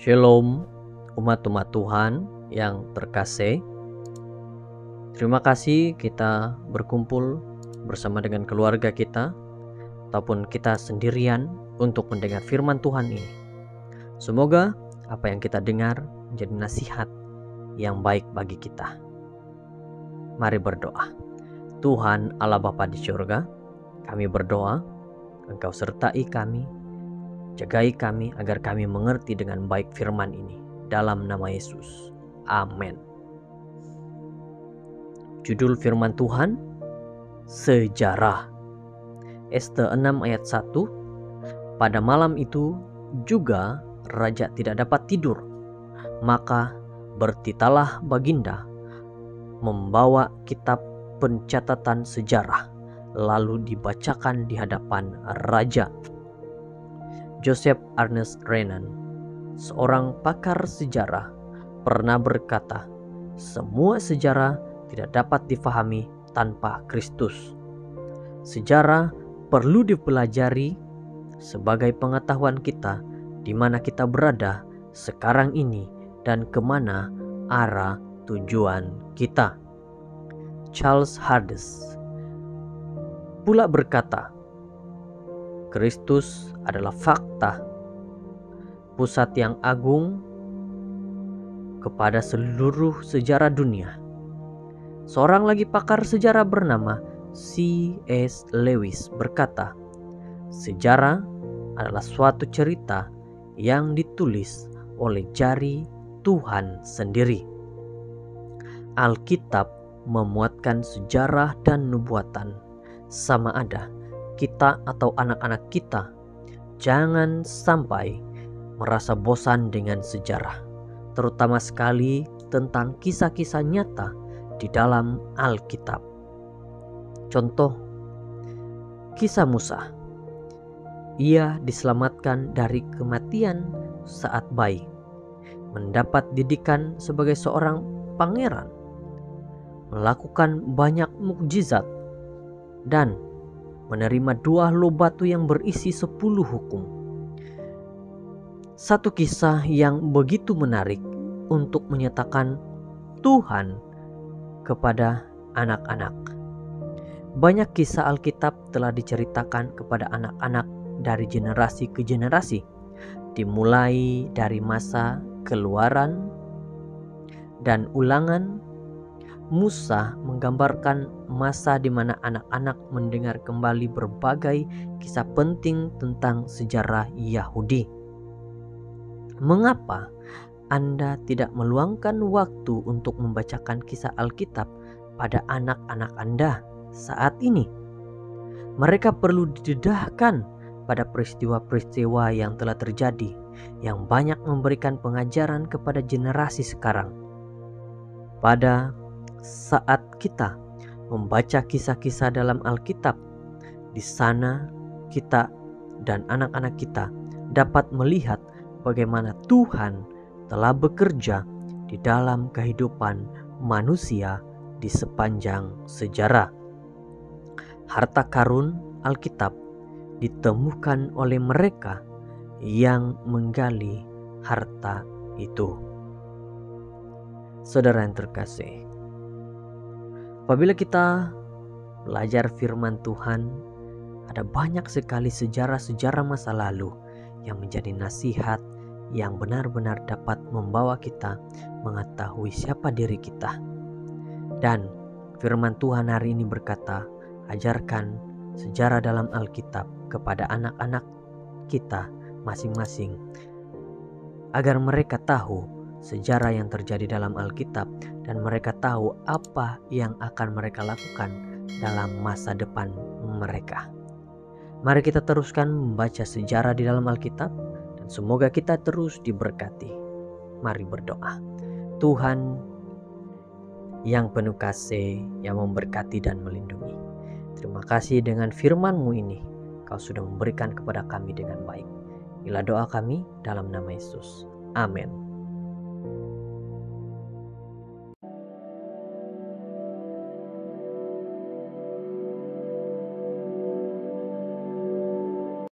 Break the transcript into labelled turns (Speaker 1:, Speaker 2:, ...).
Speaker 1: Shalom umat-umat Tuhan yang terkasih. Terima kasih kita berkumpul bersama dengan keluarga kita ataupun kita sendirian untuk mendengar firman Tuhan ini. Semoga apa yang kita dengar menjadi nasihat yang baik bagi kita. Mari berdoa. Tuhan Allah Bapa di surga, kami berdoa Engkau sertai kami, jagai kami agar kami mengerti dengan baik firman ini. Dalam nama Yesus. Amin. Judul firman Tuhan, Sejarah. Esta 6 ayat 1. Pada malam itu juga raja tidak dapat tidur. Maka bertitalah baginda membawa kitab pencatatan sejarah, lalu dibacakan di hadapan raja. Joseph Ernest Renan, seorang pakar sejarah, pernah berkata, semua sejarah tidak dapat difahami tanpa Kristus. Sejarah perlu dipelajari sebagai pengetahuan kita di mana kita berada sekarang ini dan kemana arah tujuan kita. Charles Hardes pula berkata, Kristus adalah fakta, pusat yang agung kepada seluruh sejarah dunia. Seorang lagi pakar sejarah bernama C.S. Lewis berkata, sejarah adalah suatu cerita yang ditulis oleh jari Tuhan sendiri. Alkitab memuatkan sejarah dan nubuatan. Sama ada kita atau anak-anak kita jangan sampai merasa bosan dengan sejarah, terutama sekali tentang kisah-kisah nyata di dalam Alkitab. Contoh, kisah Musa. Ia diselamatkan dari kematian saat bayi, mendapat didikan sebagai seorang pangeran, melakukan banyak mukjizat, dan menerima 2 loh batu yang berisi 10 hukum. Satu kisah yang begitu menarik untuk menyatakan Tuhan kepada anak-anak. Banyak kisah Alkitab telah diceritakan kepada anak-anak dari generasi ke generasi, dimulai dari masa Keluaran dan Ulangan. Musa menggambarkan masa di mana anak-anak mendengar kembali berbagai kisah penting tentang sejarah Yahudi. Mengapa Anda tidak meluangkan waktu untuk membacakan kisah Alkitab pada anak-anak Anda saat ini? Mereka perlu didedahkan pada peristiwa-peristiwa yang telah terjadi, yang banyak memberikan pengajaran kepada generasi sekarang. Pada saat kita membaca kisah-kisah dalam Alkitab, di sana kita dan anak-anak kita dapat melihat bagaimana Tuhan telah bekerja di dalam kehidupan manusia di sepanjang sejarah. Harta karun Alkitab ditemukan oleh mereka yang menggali harta itu. Saudara yang terkasih, apabila kita belajar firman Tuhan, ada banyak sekali sejarah-sejarah masa lalu yang menjadi nasihat yang benar-benar dapat membawa kita mengetahui siapa diri kita. Dan firman Tuhan hari ini berkata, ajarkan sejarah dalam Alkitab kepada anak-anak kita masing-masing, agar mereka tahu sejarah yang terjadi dalam Alkitab dan mereka tahu apa yang akan mereka lakukan dalam masa depan mereka. Mari kita teruskan membaca sejarah di dalam Alkitab dan semoga kita terus diberkati. Mari berdoa. Tuhan yang penuh kasih, yang memberkati dan melindungi, terima kasih dengan firman-Mu ini Kau sudah memberikan kepada kami dengan baik. Inilah doa kami dalam nama Yesus. Amin.